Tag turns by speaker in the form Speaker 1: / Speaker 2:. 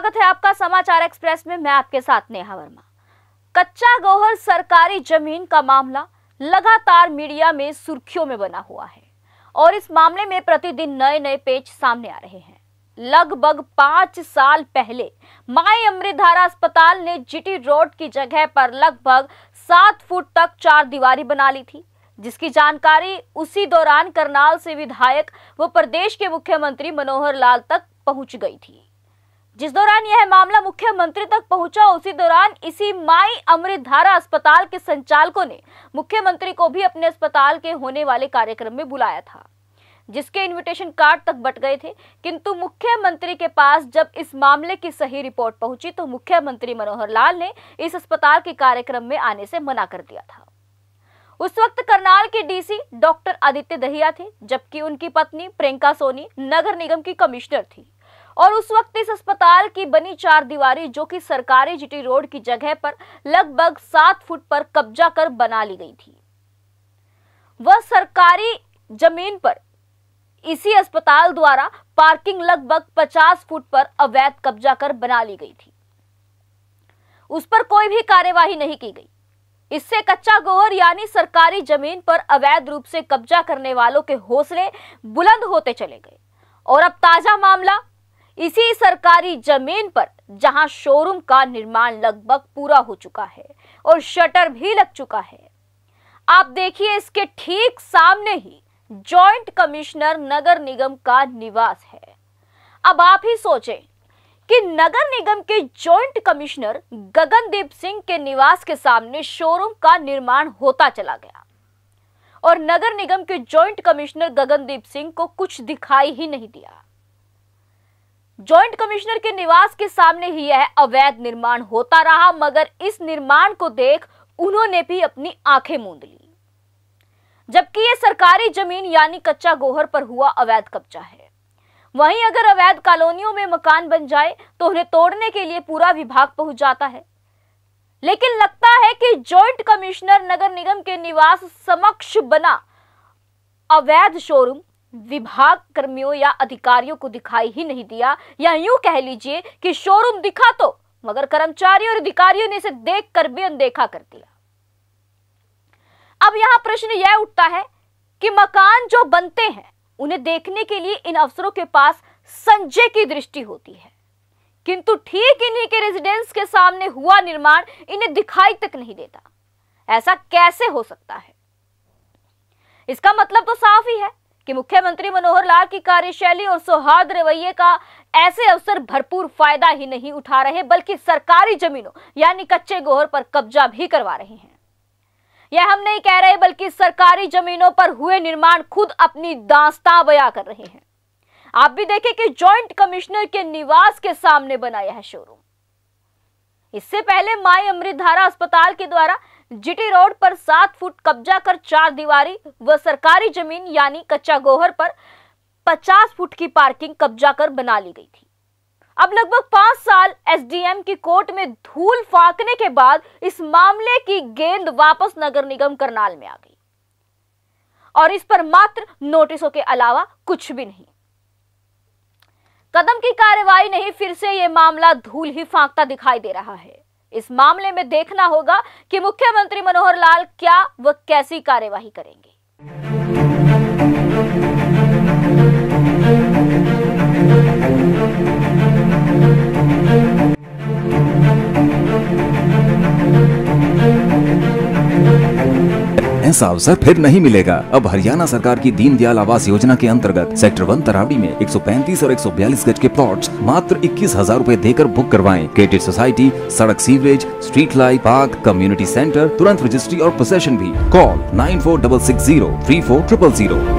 Speaker 1: स्वागत है आपका समाचार एक्सप्रेस में। मैं आपके साथ नेहा वर्मा। कच्चा गोहर सरकारी जमीन का मामला लगातार मीडिया में सुर्खियों में बना हुआ है और इस मामले में प्रतिदिन नए नए पेच सामने आ रहे हैं। लगभग 5 साल पहले माई अमृतधारा अस्पताल ने जीटी रोड की जगह पर लगभग 7 फुट तक 4 दीवारी बना ली थी, जिसकी जानकारी उसी दौरान करनाल से विधायक व प्रदेश के मुख्यमंत्री मनोहर लाल तक पहुंच गई थी। जिस दौरान यह मामला मुख्यमंत्री तक पहुंचा, उसी दौरान इसी माई अमृतधारा अस्पताल के संचालकों ने मुख्यमंत्री को भी अपने अस्पताल के होने वाले कार्यक्रम में बुलाया था, जिसके इनविटेशन कार्ड तक बंट गए थे। किंतु मुख्यमंत्री के पास जब इस मामले की सही रिपोर्ट पहुंची तो मुख्यमंत्री मनोहर लाल ने इस अस्पताल के कार्यक्रम में आने से मना कर दिया था। उस वक्त करनाल के डीसी डॉक्टर आदित्य दहिया थे, जबकि उनकी पत्नी प्रियंका सोनी नगर निगम की कमिश्नर थी और उस वक्त इस अस्पताल की बनी 4 दीवारी, जो कि सरकारी जीटी रोड की जगह पर लगभग 7 फुट पर कब्जा कर बना ली गई थी। वह सरकारी जमीन पर इसी अस्पताल द्वारा पार्किंग लगभग 50 फुट पर अवैध कब्जा कर बना ली गई थी। उस पर कोई भी कार्यवाही नहीं की गई। इससे कच्चा गोहर यानी सरकारी जमीन पर अवैध रूप से कब्जा करने वालों के हौसले बुलंद होते चले गए और अब ताजा मामला इसी सरकारी जमीन पर, जहां शोरूम का निर्माण लगभग पूरा हो चुका है और शटर भी लग चुका है। आप देखिए, इसके ठीक सामने ही जॉइंट कमिश्नर नगर निगम का निवास है। अब आप ही सोचें कि नगर निगम के जॉइंट कमिश्नर गगनदीप सिंह के निवास के सामने शोरूम का निर्माण होता चला गया और नगर निगम के जॉइंट कमिश्नर गगनदीप सिंह को कुछ दिखाई ही नहीं दिया। जॉइंट कमिश्नर के निवास के सामने ही यह अवैध निर्माण होता रहा, मगर इस निर्माण को देख उन्होंने भी अपनी आंखें मूंद ली, जबकि यह सरकारी जमीन यानी कच्चा गोहर पर हुआ अवैध कब्जा है। वहीं अगर अवैध कॉलोनियों में मकान बन जाए तो उन्हें तोड़ने के लिए पूरा विभाग पहुंच जाता है, लेकिन लगता है कि जॉइंट कमिश्नर नगर निगम के निवास समक्ष बना अवैध शोरूम विभाग कर्मियों या अधिकारियों को दिखाई ही नहीं दिया, या यूं कह लीजिए कि शोरूम दिखा तो, मगर कर्मचारियों और अधिकारियों ने इसे देखकर भी अनदेखा कर दिया। अब यहां प्रश्न यह उठता है कि मकान जो बनते हैं उन्हें देखने के लिए इन अफसरों के पास संजय की दृष्टि होती है, किंतु ठीक इन्हीं के रेजिडेंस के सामने हुआ निर्माण इन्हें दिखाई तक नहीं देता। ऐसा कैसे हो सकता है? इसका मतलब तो साफ ही है कि मुख्यमंत्री मनोहर लाल की कार्यशैली और सौहार्द रवैये का ऐसे अवसर भरपूर फायदा ही नहीं उठा रहे, बल्कि सरकारी जमीनों यानी कच्चे गोहर पर कब्जा भी करवा रहे हैं। यह हम नहीं कह रहे, बल्कि सरकारी जमीनों पर हुए निर्माण खुद अपनी दास्तां बयां कर रहे हैं। आप भी देखें कि जॉइंट कमिश्नर के निवास के सामने बना यह शोरूम। इससे पहले माई अमृतधारा अस्पताल के द्वारा जीटी रोड पर 7 फुट कब्जा कर 4 दीवारी व सरकारी जमीन यानी कच्चा गोहर पर 50 फुट की पार्किंग कब्जा कर बना ली गई थी। अब लगभग 5 साल एसडीएम की कोर्ट में धूल फांकने के बाद इस मामले की गेंद वापस नगर निगम करनाल में आ गई और इस पर मात्र नोटिसों के अलावा कुछ भी नहीं। कदम की कार्रवाई नहीं, फिर से यह मामला धूल ही फांकता दिखाई दे रहा है। इस मामले में देखना होगा कि मुख्यमंत्री मनोहर लाल क्या व कैसी कार्यवाही करेंगे।
Speaker 2: ऐसा अवसर फिर नहीं मिलेगा। अब हरियाणा सरकार की दीनदयाल आवास योजना के अंतर्गत सेक्टर 1 तरावड़ी में 135 और 142 गज के प्लॉट्स मात्र 21,000 रुपए देकर बुक करवाएं। गेटेड सोसाइटी, सड़क, sewerage, street light, park, community centre, तुरंत रजिस्ट्री और पोसेशन भी। कॉल 9466034000।